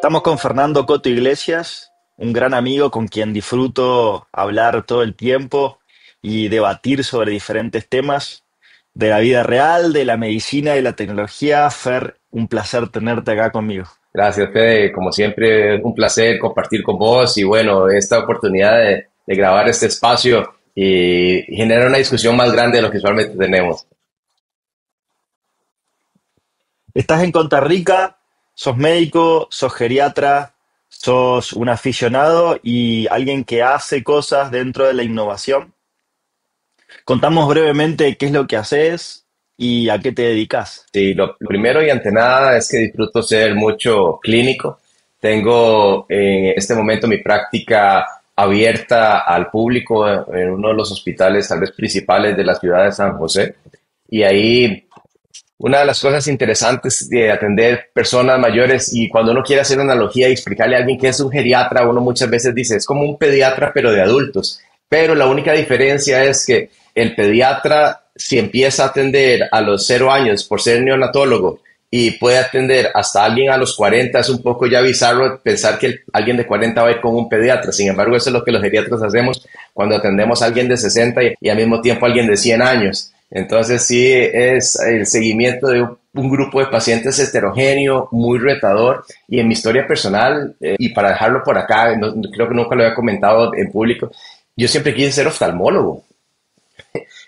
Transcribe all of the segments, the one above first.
Estamos con Fernando Coto Iglesias, un gran amigo con quien disfruto hablar todo el tiempo y debatir sobre diferentes temas de la vida real, de la medicina y la tecnología. Fer, un placer tenerte acá conmigo. Gracias, Fede. Como siempre, es un placer compartir con vos y bueno, esta oportunidad de grabar este espacio y generar una discusión más grande de lo que usualmente tenemos. Estás en Costa Rica, sos médico, sos geriatra, sos un aficionado y alguien que hace cosas dentro de la innovación. Contamos brevemente qué es lo que haces y a qué te dedicas. Sí, lo primero y ante nada es que disfruto ser mucho clínico. Tengo en este momento mi práctica abierta al público en uno de los hospitales tal vez principales de la ciudad de San José. Y ahí una de las cosas interesantes de atender personas mayores y cuando uno quiere hacer una analogía y explicarle a alguien que es un geriatra, uno muchas veces dice, es como un pediatra pero de adultos. Pero la única diferencia es que el pediatra, si empieza a atender a los 0 años por ser neonatólogo y puede atender hasta alguien a los 40, es un poco ya bizarro pensar que alguien de 40 va a ir con un pediatra. Sin embargo, eso es lo que los geriatras hacemos cuando atendemos a alguien de 60 y al mismo tiempo a alguien de 100 años. Entonces sí es el seguimiento de un grupo de pacientes heterogéneo, muy retador y en mi historia personal, y para dejarlo por acá, creo que nunca lo había comentado en público, yo siempre quise ser oftalmólogo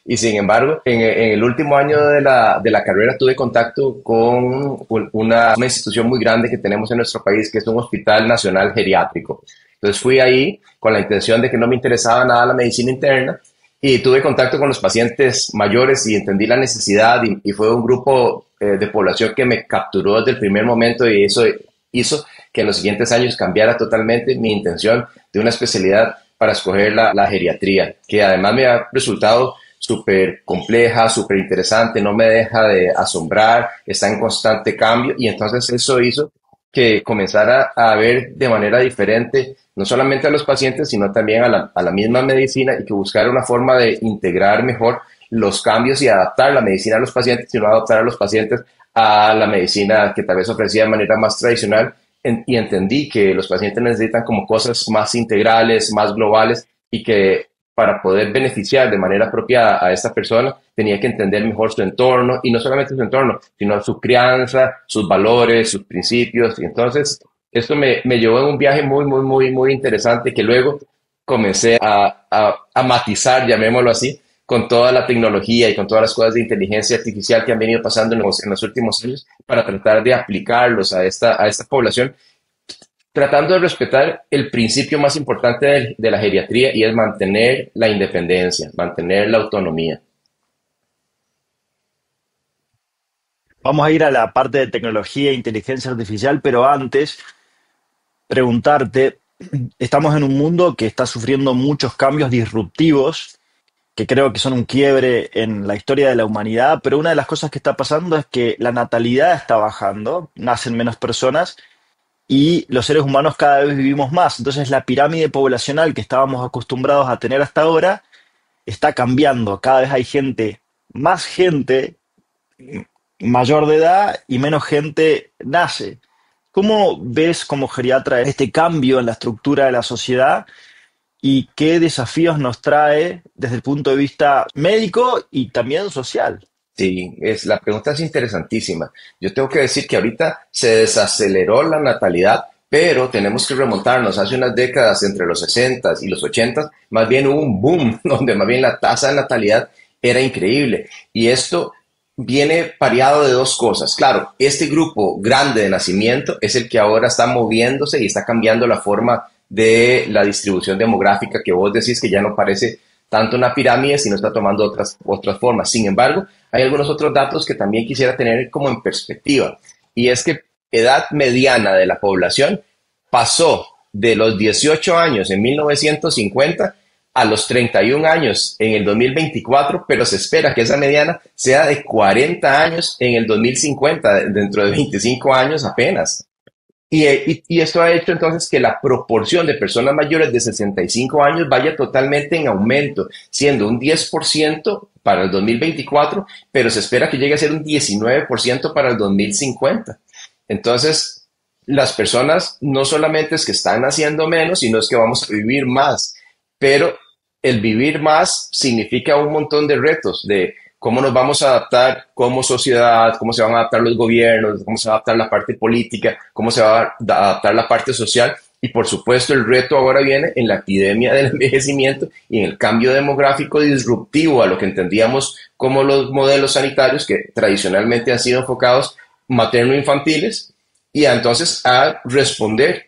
y sin embargo en el último año de la carrera tuve contacto con una institución muy grande que tenemos en nuestro país que es un hospital nacional geriátrico. Entonces fui ahí con la intención de que no me interesaba nada la medicina interna y tuve contacto con los pacientes mayores y entendí la necesidad y fue un grupo de población que me capturó desde el primer momento y eso hizo que en los siguientes años cambiara totalmente mi intención de una especialidad para escoger la geriatría, que además me ha resultado súper compleja, súper interesante, no me deja de asombrar, está en constante cambio y entonces eso hizo que comenzara a ver de manera diferente no solamente a los pacientes, sino también a la misma medicina y que buscara una forma de integrar mejor los cambios y adaptar la medicina a los pacientes y no adaptar a los pacientes a la medicina que tal vez ofrecía de manera más tradicional y entendí que los pacientes necesitan como cosas más integrales, más globales y que para poder beneficiar de manera apropiada a esta persona tenía que entender mejor su entorno y no solamente su entorno, sino su crianza, sus valores, sus principios. Y entonces esto me llevó en un viaje muy, muy, muy, muy interesante que luego comencé a matizar, llamémoslo así, con toda la tecnología y con todas las cosas de inteligencia artificial que han venido pasando en los últimos años para tratar de aplicarlos a esta población, tratando de respetar el principio más importante de la geriatría y es mantener la independencia, mantener la autonomía. Vamos a ir a la parte de tecnología e inteligencia artificial, pero antes preguntarte, estamos en un mundo que está sufriendo muchos cambios disruptivos que creo que son un quiebre en la historia de la humanidad, pero una de las cosas que está pasando es que la natalidad está bajando, nacen menos personas y los seres humanos cada vez vivimos más. Entonces la pirámide poblacional que estábamos acostumbrados a tener hasta ahora está cambiando. Cada vez hay más gente mayor de edad y menos gente nace. ¿Cómo ves como geriatra este cambio en la estructura de la sociedad y qué desafíos nos trae desde el punto de vista médico y también social? Sí, la pregunta es interesantísima. Yo tengo que decir que ahorita se desaceleró la natalidad, pero tenemos que remontarnos hace unas décadas entre los 60 y los 80, más bien hubo un boom donde más bien la tasa de natalidad era increíble. Y esto viene pareado de dos cosas. Claro, este grupo grande de nacimiento es el que ahora está moviéndose y está cambiando la forma de la distribución demográfica que vos decís que ya no parece tanto una pirámide, sino está tomando otras formas. Sin embargo, hay algunos otros datos que también quisiera tener como en perspectiva. Y es que edad mediana de la población pasó de los 18 años en 1950 a los 31 años en el 2024, pero se espera que esa mediana sea de 40 años en el 2050, dentro de 25 años apenas. Y esto ha hecho entonces que la proporción de personas mayores de 65 años vaya totalmente en aumento, siendo un 10% para el 2024, pero se espera que llegue a ser un 19% para el 2050. Entonces, las personas no solamente es que están haciendo menos, sino es que vamos a vivir más. Pero el vivir más significa un montón de retos de cómo nos vamos a adaptar como sociedad, cómo se van a adaptar los gobiernos, cómo se va a adaptar la parte política, cómo se va a adaptar la parte social. Y por supuesto el reto ahora viene en la epidemia del envejecimiento y en el cambio demográfico disruptivo a lo que entendíamos como los modelos sanitarios que tradicionalmente han sido enfocados materno-infantiles y entonces a responder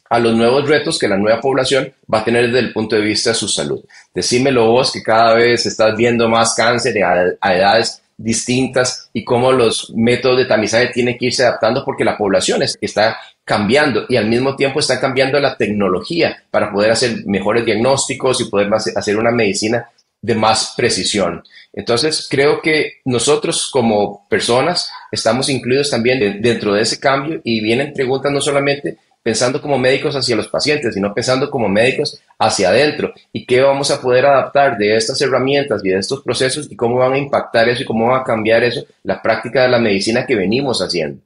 a los nuevos retos que la nueva población va a tener desde el punto de vista de su salud. Decímelo vos que cada vez estás viendo más cáncer a edades distintas y cómo los métodos de tamizaje tienen que irse adaptando porque la población está cambiando y al mismo tiempo está cambiando la tecnología para poder hacer mejores diagnósticos y poder hacer una medicina de más precisión. Entonces, creo que nosotros como personas estamos incluidos también dentro de ese cambio y vienen preguntas no solamente pensando como médicos hacia los pacientes, sino pensando como médicos hacia adentro y qué vamos a poder adaptar de estas herramientas y de estos procesos y cómo van a impactar eso y cómo va a cambiar eso la práctica de la medicina que venimos haciendo.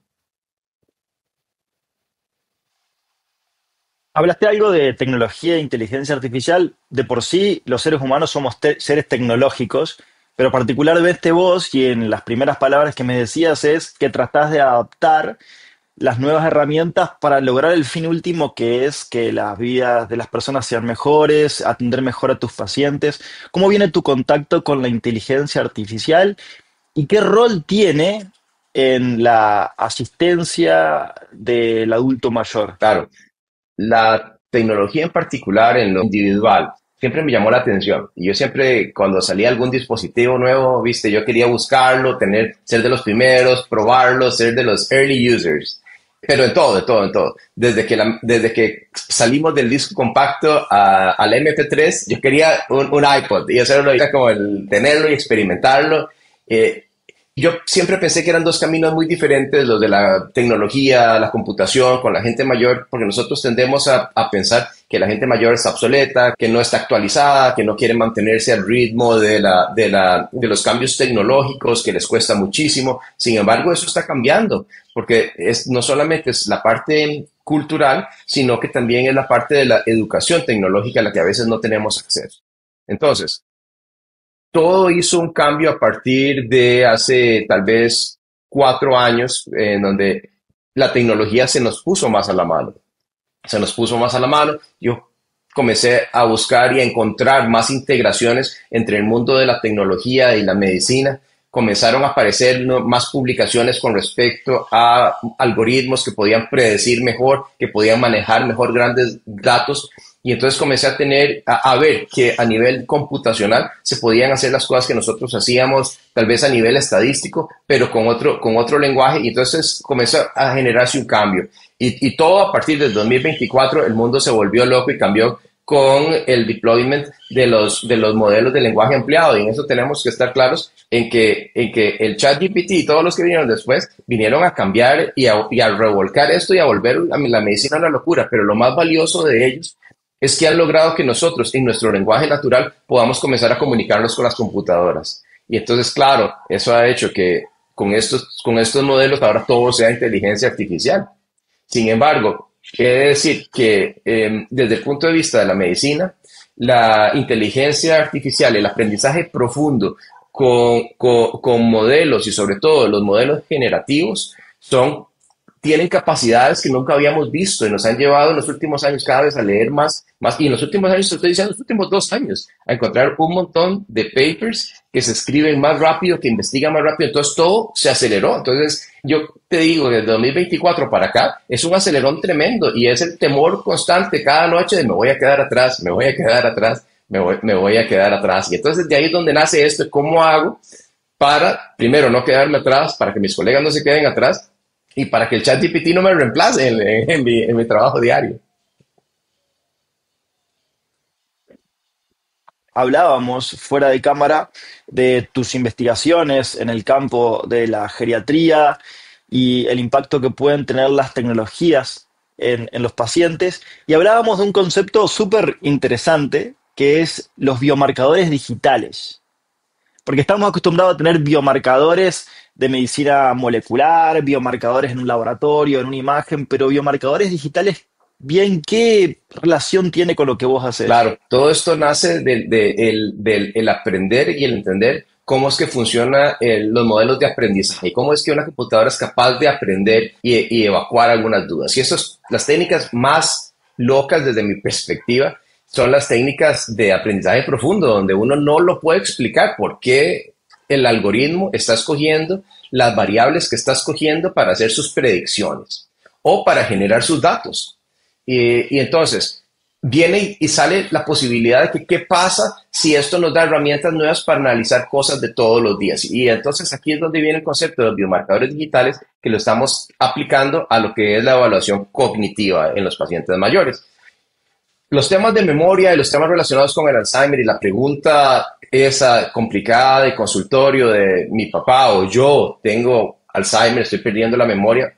Hablaste algo de tecnología e inteligencia artificial. De por sí, los seres humanos somos seres tecnológicos, pero particularmente vos, y en las primeras palabras que me decías, es que tratás de adaptar las nuevas herramientas para lograr el fin último, que es que las vidas de las personas sean mejores, atender mejor a tus pacientes. ¿Cómo viene tu contacto con la inteligencia artificial y qué rol tiene en la asistencia del adulto mayor? Claro, la tecnología en particular en lo individual siempre me llamó la atención y yo siempre cuando salía algún dispositivo nuevo, viste, yo quería buscarlo, ser de los primeros, probarlo, ser de los early users. Pero en todo, en todo, en todo. Desde que salimos del disco compacto al MP3, yo quería un iPod y hacerlo era como el tenerlo y experimentarlo. Eh, yo siempre pensé que eran dos caminos muy diferentes, los de la tecnología, la computación, con la gente mayor, porque nosotros tendemos a pensar que la gente mayor está obsoleta, que no está actualizada, que no quiere mantenerse al ritmo de los cambios tecnológicos, que les cuesta muchísimo. Sin embargo, eso está cambiando, porque no solamente es la parte cultural, sino que también es la parte de la educación tecnológica a la que a veces no tenemos acceso. Entonces, todo hizo un cambio a partir de hace tal vez 4 años, en donde la tecnología se nos puso más a la mano. Se nos puso más a la mano. Yo comencé a buscar y a encontrar más integraciones entre el mundo de la tecnología y la medicina. Comenzaron a aparecer más publicaciones con respecto a algoritmos que podían predecir mejor, que podían manejar mejor grandes datos y entonces comencé a ver que a nivel computacional se podían hacer las cosas que nosotros hacíamos, tal vez a nivel estadístico, pero con otro lenguaje. Y entonces comenzó a generarse un cambio. Y todo a partir del 2024, el mundo se volvió loco y cambió con el deployment de los modelos de lenguaje ampliado. Y en eso tenemos que estar claros en que el ChatGPT y todos los que vinieron después vinieron a cambiar y a revolcar esto y a volver la medicina una locura. Pero lo más valioso de ellos es que han logrado que nosotros, en nuestro lenguaje natural, podamos comenzar a comunicarnos con las computadoras. Y entonces, claro, eso ha hecho que con estos modelos ahora todo sea inteligencia artificial. Sin embargo, quiere decir que desde el punto de vista de la medicina, la inteligencia artificial, el aprendizaje profundo con modelos y sobre todo los modelos generativos tienen capacidades que nunca habíamos visto y nos han llevado en los últimos años cada vez a leer más y en los últimos años, te estoy diciendo, los últimos 2 años, a encontrar un montón de papers que se escriben más rápido, que investigan más rápido, entonces todo se aceleró. Entonces, yo te digo, desde 2024 para acá, es un acelerón tremendo y es el temor constante cada noche de me voy a quedar atrás, me voy a quedar atrás, me voy a quedar atrás. Y entonces de ahí es donde nace esto, ¿cómo hago para, primero, no quedarme atrás, para que mis colegas no se queden atrás? Y para que el chat GPT no me reemplace en mi trabajo diario. Hablábamos fuera de cámara de tus investigaciones en el campo de la geriatría y el impacto que pueden tener las tecnologías en los pacientes. Y hablábamos de un concepto súper interesante que es los biomarcadores digitales. Porque estamos acostumbrados a tener biomarcadores de medicina molecular, biomarcadores en un laboratorio, en una imagen, pero biomarcadores digitales, bien, ¿qué relación tiene con lo que vos haces? Claro, todo esto nace del aprender y el entender cómo es que funcionan los modelos de aprendizaje y cómo es que una computadora es capaz de aprender y evacuar algunas dudas. Y las técnicas más locas desde mi perspectiva son las técnicas de aprendizaje profundo, donde uno no lo puede explicar por qué el algoritmo está escogiendo las variables que está escogiendo para hacer sus predicciones o para generar sus datos. Y entonces viene y sale la posibilidad de que qué pasa si esto nos da herramientas nuevas para analizar cosas de todos los días. Y entonces aquí es donde viene el concepto de los biomarcadores digitales que lo estamos aplicando a lo que es la evaluación cognitiva en los pacientes mayores. Los temas de memoria y los temas relacionados con el Alzheimer y la pregunta esa complicada de consultorio de mi papá o yo tengo Alzheimer, estoy perdiendo la memoria,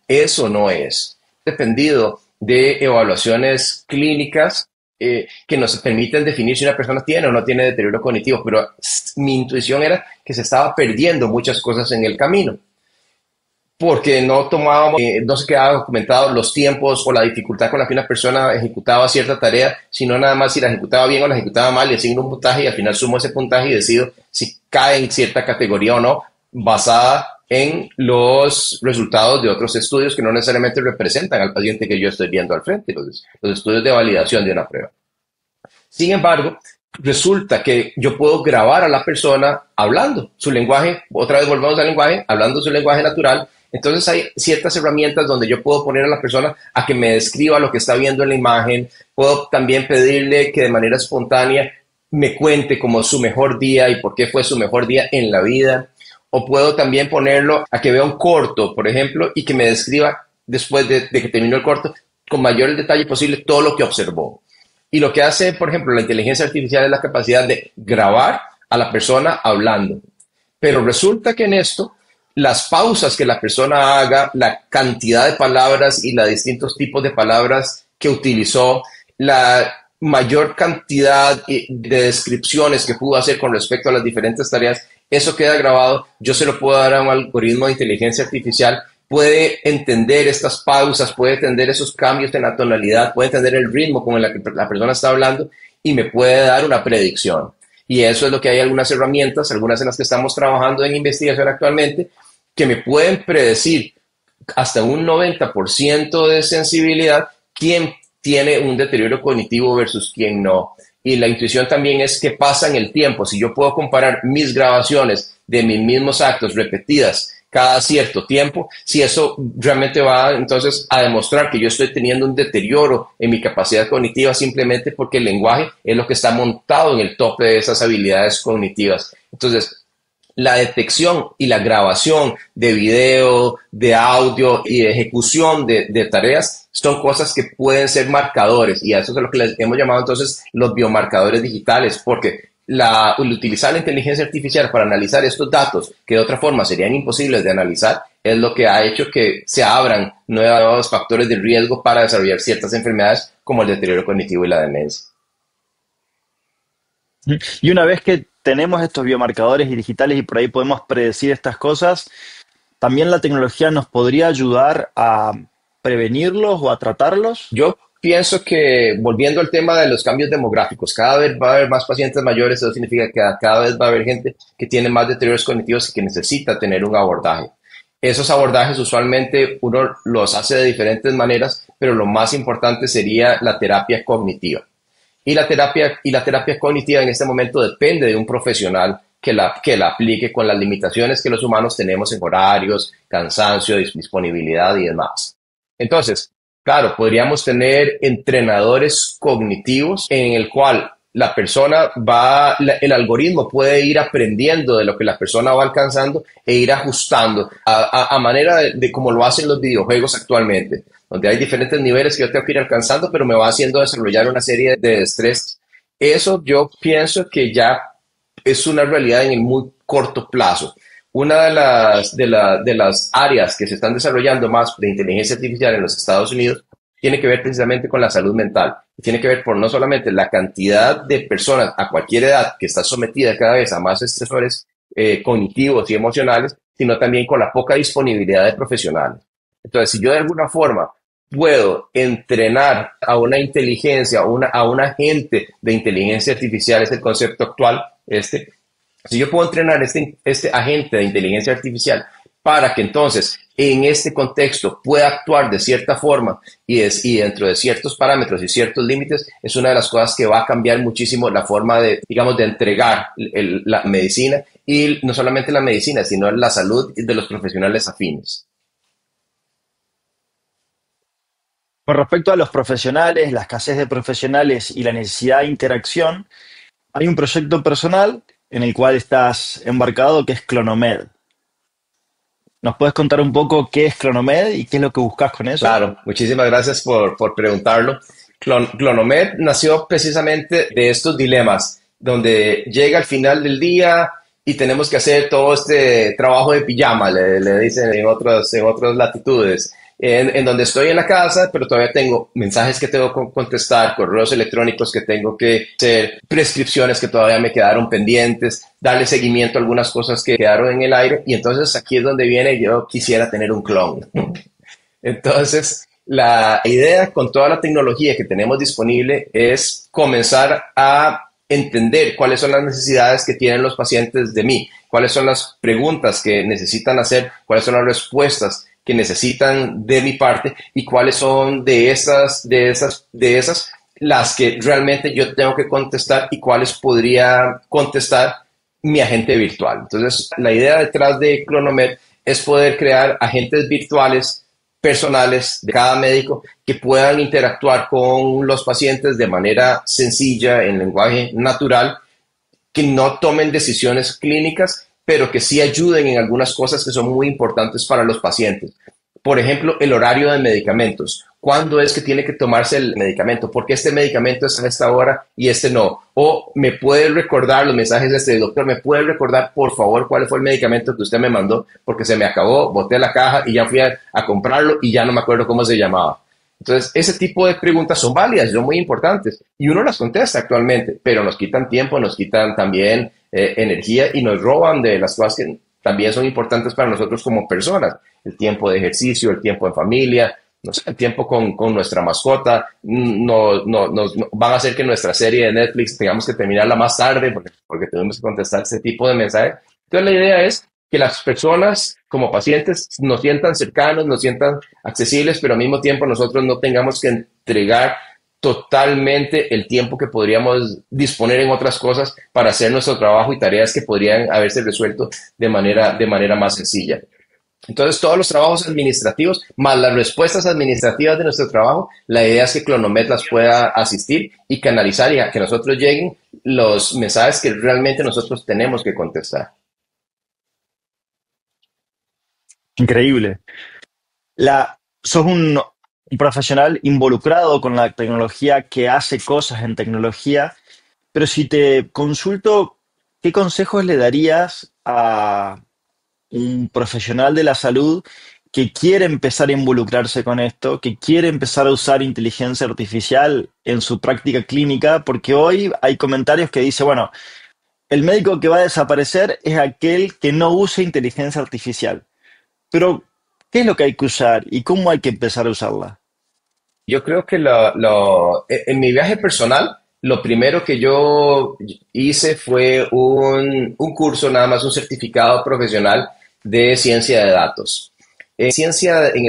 eso no es dependido de evaluaciones clínicas que nos permiten definir si una persona tiene o no tiene deterioro cognitivo, pero mi intuición era que se estaba perdiendo muchas cosas en el camino porque no tomábamos, no se quedaba documentado los tiempos o la dificultad con la que una persona ejecutaba cierta tarea, sino nada más si la ejecutaba bien o la ejecutaba mal, le asigno un puntaje y al final sumo ese puntaje y decido si cae en cierta categoría o no, basada en los resultados de otros estudios que no necesariamente representan al paciente que yo estoy viendo al frente, los estudios de validación de una prueba. Sin embargo, resulta que yo puedo grabar a la persona hablando su lenguaje, otra vez volvemos al lenguaje, hablando su lenguaje natural. Entonces hay ciertas herramientas donde yo puedo poner a la persona a que me describa lo que está viendo en la imagen. Puedo también pedirle que de manera espontánea me cuente como su mejor día y por qué fue su mejor día en la vida. O puedo también ponerlo a que vea un corto, por ejemplo, y que me describa después de que terminó el corto con mayor detalle posible todo lo que observó. Y lo que hace, por ejemplo, la inteligencia artificial es la capacidad de grabar a la persona hablando. Pero resulta que en esto, las pausas que la persona haga, la cantidad de palabras y los distintos tipos de palabras que utilizó, la mayor cantidad de descripciones que pudo hacer con respecto a las diferentes tareas, eso queda grabado. Yo se lo puedo dar a un algoritmo de inteligencia artificial, puede entender estas pausas, puede entender esos cambios en la tonalidad, puede entender el ritmo con el que la persona está hablando y me puede dar una predicción. Y eso es lo que hay algunas herramientas, algunas en las que estamos trabajando en investigación actualmente, que me pueden predecir hasta un 90% de sensibilidad quién tiene un deterioro cognitivo versus quién no. Y la intuición también es qué pasa en el tiempo. Si yo puedo comparar mis grabaciones de mis mismos actos repetidas cada cierto tiempo, si eso realmente va entonces a demostrar que yo estoy teniendo un deterioro en mi capacidad cognitiva simplemente porque el lenguaje es lo que está montado en el tope de esas habilidades cognitivas. Entonces, la detección y la grabación de video, de audio y de ejecución de tareas son cosas que pueden ser marcadores y a eso es lo que les hemos llamado entonces los biomarcadores digitales, porque el utilizar la inteligencia artificial para analizar estos datos que de otra forma serían imposibles de analizar es lo que ha hecho que se abran nuevos factores de riesgo para desarrollar ciertas enfermedades como el deterioro cognitivo y la demencia. Y una vez que tenemos estos biomarcadores y digitales y por ahí podemos predecir estas cosas, también la tecnología nos podría ayudar a prevenirlos o a tratarlos. Yo pienso que, volviendo al tema de los cambios demográficos, cada vez va a haber más pacientes mayores, eso significa que cada vez va a haber gente que tiene más deterioros cognitivos y que necesita tener un abordaje. Esos abordajes usualmente uno los hace de diferentes maneras, pero lo más importante sería la terapia cognitiva. Y la terapia cognitiva en este momento depende de un profesional que la aplique con las limitaciones que los humanos tenemos en horarios, cansancio, disponibilidad y demás. Entonces, claro, podríamos tener entrenadores cognitivos en el cual la persona el algoritmo puede ir aprendiendo de lo que la persona va alcanzando e ir ajustando a manera de como lo hacen los videojuegos actualmente, donde hay diferentes niveles que yo tengo que ir alcanzando, pero me va haciendo desarrollar una serie de destrezas. Eso yo pienso que ya es una realidad en el muy corto plazo. Una de las áreas que se están desarrollando más de inteligencia artificial en los Estados Unidos tiene que ver precisamente con la salud mental. tiene que ver por no solamente la cantidad de personas a cualquier edad que está sometida cada vez a más estresores cognitivos y emocionales, sino también con la poca disponibilidad de profesionales. Entonces, si yo de alguna forma puedo entrenar a una inteligencia, a un agente de inteligencia artificial, es el concepto actual, si yo puedo entrenar este agente de inteligencia artificial para que entonces en este contexto pueda actuar de cierta forma y dentro de ciertos parámetros y ciertos límites, es una de las cosas que va a cambiar muchísimo la forma de, digamos, de entregar la medicina y no solamente la medicina, sino la salud de los profesionales afines. Con respecto a los profesionales, la escasez de profesionales y la necesidad de interacción, hay un proyecto personal en el cual estás embarcado que es Clonomed. ¿Nos puedes contar un poco qué es Clonomed y qué es lo que buscas con eso? Claro, muchísimas gracias por preguntarlo. Clonomed nació precisamente de estos dilemas, donde llega al final del día y tenemos que hacer todo este trabajo de pijama, le dicen en otras latitudes, en donde estoy en la casa, pero todavía tengo mensajes que tengo que contestar, correos electrónicos que tengo que hacer, prescripciones que todavía me quedaron pendientes, darle seguimiento a algunas cosas que quedaron en el aire, y entonces aquí es donde viene yo quisiera tener un clon. Entonces, la idea con toda la tecnología que tenemos disponible es comenzar a entender cuáles son las necesidades que tienen los pacientes de mí, cuáles son las preguntas que necesitan hacer, cuáles son las respuestas que necesitan de mi parte y cuáles son de esas las que realmente yo tengo que contestar y cuáles podría contestar mi agente virtual. Entonces, la idea detrás de Clonomed es poder crear agentes virtuales personales de cada médico que puedan interactuar con los pacientes de manera sencilla, en lenguaje natural, que no tomen decisiones clínicas, pero que sí ayuden en algunas cosas que son muy importantes para los pacientes. Por ejemplo, el horario de medicamentos. ¿Cuándo es que tiene que tomarse el medicamento? ¿Por qué este medicamento es a esta hora y este no? O me puede recordar los mensajes de este doctor, me puede recordar por favor cuál fue el medicamento que usted me mandó, porque se me acabó, boté la caja y ya fui a comprarlo y ya no me acuerdo cómo se llamaba. Entonces, ese tipo de preguntas son válidas, son muy importantes y uno las contesta actualmente, pero nos quitan tiempo, nos quitan también energía y nos roban de las cosas que también son importantes para nosotros como personas. El tiempo de ejercicio, el tiempo en familia, no sé, el tiempo con nuestra mascota, van a hacer que nuestra serie de Netflix tengamos que terminarla más tarde porque tenemos que contestar ese tipo de mensajes. Entonces, la idea es que las personas como pacientes nos sientan cercanos, nos sientan accesibles, pero al mismo tiempo nosotros no tengamos que entregar totalmente el tiempo que podríamos disponer en otras cosas para hacer nuestro trabajo y tareas que podrían haberse resuelto de manera más sencilla. Entonces, todos los trabajos administrativos, más las respuestas administrativas de nuestro trabajo, la idea es que Clonomed las pueda asistir y canalizar y a que nosotros lleguen los mensajes que realmente nosotros tenemos que contestar. Increíble. Sos un profesional involucrado con la tecnología que hace cosas en tecnología, pero si te consulto, ¿qué consejos le darías a un profesional de la salud que quiere empezar a involucrarse con esto, que quiere empezar a usar inteligencia artificial en su práctica clínica? Porque hoy hay comentarios que dicen, bueno, el médico que va a desaparecer es aquel que no use inteligencia artificial. Pero, ¿qué es lo que hay que usar y cómo hay que empezar a usarla? Yo creo que en mi viaje personal, lo primero que yo hice fue un curso, nada más un certificado profesional de ciencia de datos. En el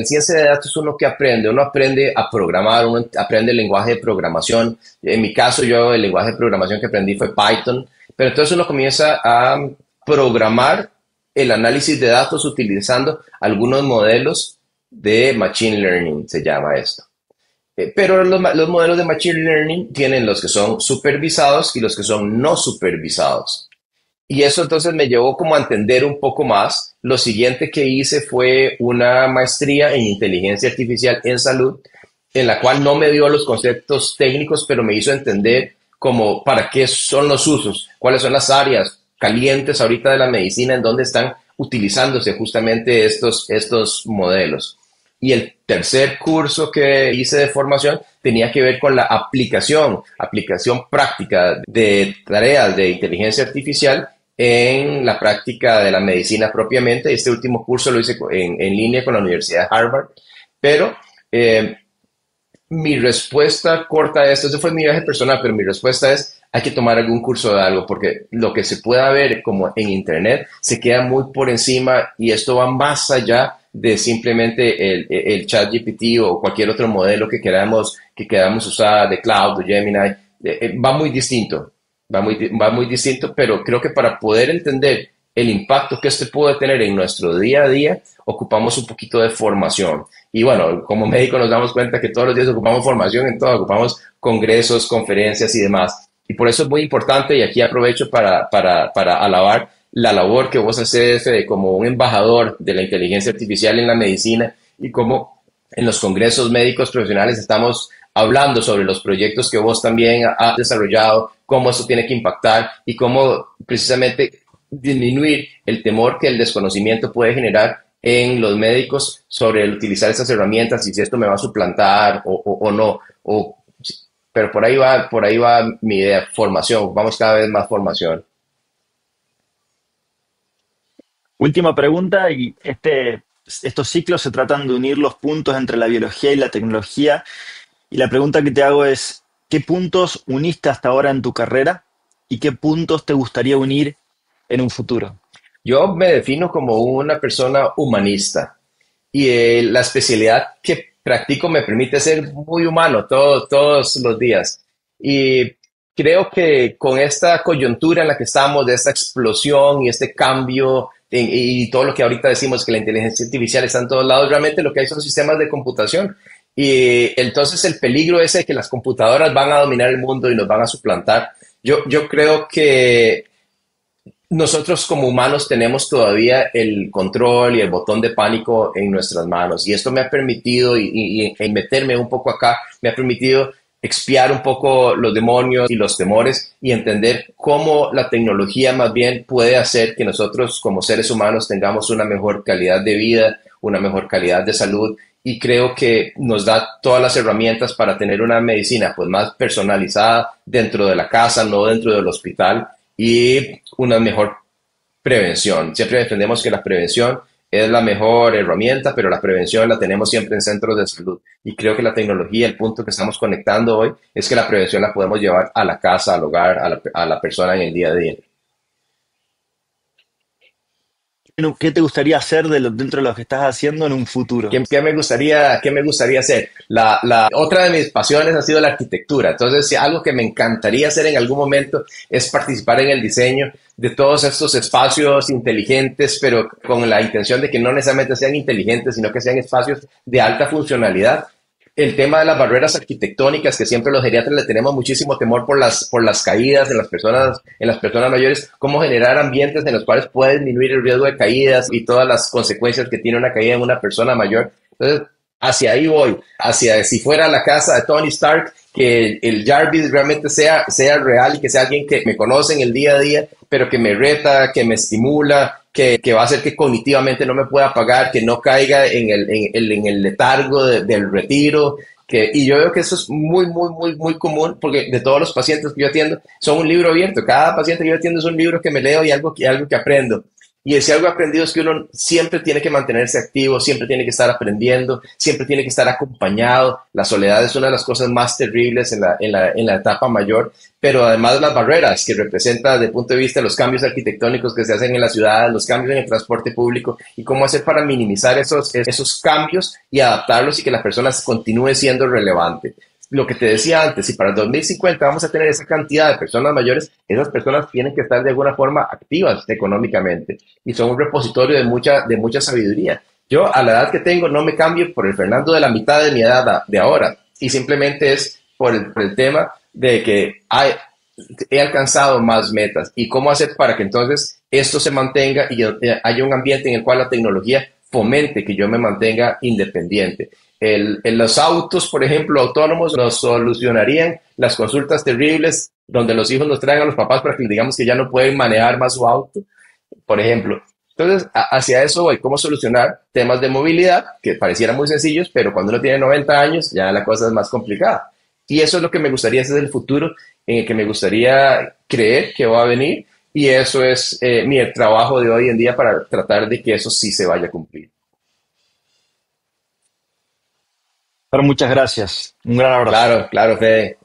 ciencia de datos uno aprende a programar, uno aprende el lenguaje de programación. En mi caso, yo el lenguaje de programación que aprendí fue Python, pero entonces uno comienza a programar el análisis de datos utilizando algunos modelos de Machine Learning, se llama esto. Pero los modelos de Machine Learning tienen los que son supervisados y los que son no supervisados. Y eso entonces me llevó como a entender un poco más. Lo siguiente que hice fue una maestría en inteligencia artificial en salud, en la cual no me dio los conceptos técnicos, pero me hizo entender como para qué son los usos, cuáles son las áreas calientes ahorita de la medicina en donde están utilizándose justamente estos modelos. Y el tercer curso que hice de formación tenía que ver con la aplicación práctica de tareas de inteligencia artificial en la práctica de la medicina propiamente. Este último curso lo hice en línea con la Universidad de Harvard, pero eh, mi respuesta corta a esto, ese fue mi viaje personal, pero mi respuesta es, hay que tomar algún curso de algo, porque lo que se pueda ver como en Internet se queda muy por encima y esto va más allá de simplemente el chat GPT o cualquier otro modelo que queramos usar de Cloud, de Gemini. Va muy distinto, va muy distinto, pero creo que para poder entender el impacto que este puede tener en nuestro día a día, ocupamos un poquito de formación. Y bueno, como médico nos damos cuenta que todos los días ocupamos formación en todo, ocupamos congresos, conferencias y demás. Y por eso es muy importante, y aquí aprovecho para alabar la labor que vos haces como un embajador de la inteligencia artificial en la medicina y como en los congresos médicos profesionales estamos hablando sobre los proyectos que vos también has desarrollado, cómo eso tiene que impactar y cómo precisamente disminuir el temor que el desconocimiento puede generar en los médicos sobre el utilizar esas herramientas y si esto me va a suplantar o no. Pero por ahí va mi idea, formación, vamos cada vez más formación. Última pregunta, y estos ciclos se tratan de unir los puntos entre la biología y la tecnología. Y la pregunta que te hago es, ¿qué puntos uniste hasta ahora en tu carrera y qué puntos te gustaría unir en un futuro? Yo me defino como una persona humanista y la especialidad que practico me permite ser muy humano todos los días. Y creo que con esta coyuntura en la que estamos, de esta explosión y este cambio y todo lo que ahorita decimos que la inteligencia artificial está en todos lados, realmente lo que hay son sistemas de computación. Y entonces el peligro ese de que las computadoras van a dominar el mundo y nos van a suplantar. Yo creo que nosotros como humanos tenemos todavía el control y el botón de pánico en nuestras manos y esto me ha permitido y meterme un poco acá, me ha permitido expiar un poco los demonios y los temores y entender cómo la tecnología más bien puede hacer que nosotros como seres humanos tengamos una mejor calidad de vida, una mejor calidad de salud y creo que nos da todas las herramientas para tener una medicina pues más personalizada dentro de la casa, no dentro del hospital y una mejor prevención. Siempre defendemos que la prevención es la mejor herramienta, pero la prevención la tenemos siempre en centros de salud. Y creo que la tecnología, el punto que estamos conectando hoy, es que la prevención la podemos llevar a la casa, al hogar, a la persona en el día a día. ¿Qué te gustaría hacer dentro de lo que estás haciendo en un futuro? Qué me gustaría hacer? Otra de mis pasiones ha sido la arquitectura. Entonces, si algo que me encantaría hacer en algún momento es participar en el diseño de todos estos espacios inteligentes, pero con la intención de que no necesariamente sean inteligentes, sino que sean espacios de alta funcionalidad. El tema de las barreras arquitectónicas, que siempre los geriatras le tenemos muchísimo temor por las caídas en las personas mayores, cómo generar ambientes en los cuales puede disminuir el riesgo de caídas y todas las consecuencias que tiene una caída en una persona mayor. Entonces, hacia ahí voy, hacia si fuera la casa de Tony Stark, que el Jarvis realmente sea real y que sea alguien que me conoce en el día a día, pero que me reta, que me estimula, que va a hacer que cognitivamente no me pueda apagar, que no caiga en el letargo del retiro. Y yo veo que eso es muy común porque de todos los pacientes que yo atiendo son un libro abierto. Cada paciente que yo atiendo es un libro que me leo y algo que aprendo. Y si algo aprendido es que uno siempre tiene que mantenerse activo, siempre tiene que estar aprendiendo, siempre tiene que estar acompañado. La soledad es una de las cosas más terribles en la etapa mayor, pero además las barreras que representa desde el punto de vista de los cambios arquitectónicos que se hacen en la ciudad, los cambios en el transporte público y cómo hacer para minimizar esos cambios y adaptarlos y que la persona continúe siendo relevante. Lo que te decía antes, si para el 2050 vamos a tener esa cantidad de personas mayores, esas personas tienen que estar de alguna forma activas económicamente y son un repositorio de mucha sabiduría. Yo a la edad que tengo no me cambio por el Fernando de la mitad de mi edad de ahora y simplemente es por el tema de que he alcanzado más metas y cómo hacer para que entonces esto se mantenga y haya un ambiente en el cual la tecnología fomente que yo me mantenga independiente. Los autos, por ejemplo, autónomos nos solucionarían las consultas terribles donde los hijos nos traen a los papás para que les digamos que ya no pueden manejar más su auto, por ejemplo. Entonces, hacia eso voy, cómo solucionar temas de movilidad que parecieran muy sencillos, pero cuando uno tiene 90 años ya la cosa es más complicada. Y eso es lo que me gustaría, ese es el futuro en el que me gustaría creer que va a venir y eso es mi trabajo de hoy en día para tratar de que eso sí se vaya a cumplir. Pero muchas gracias. Un gran abrazo. Claro, claro, Fede.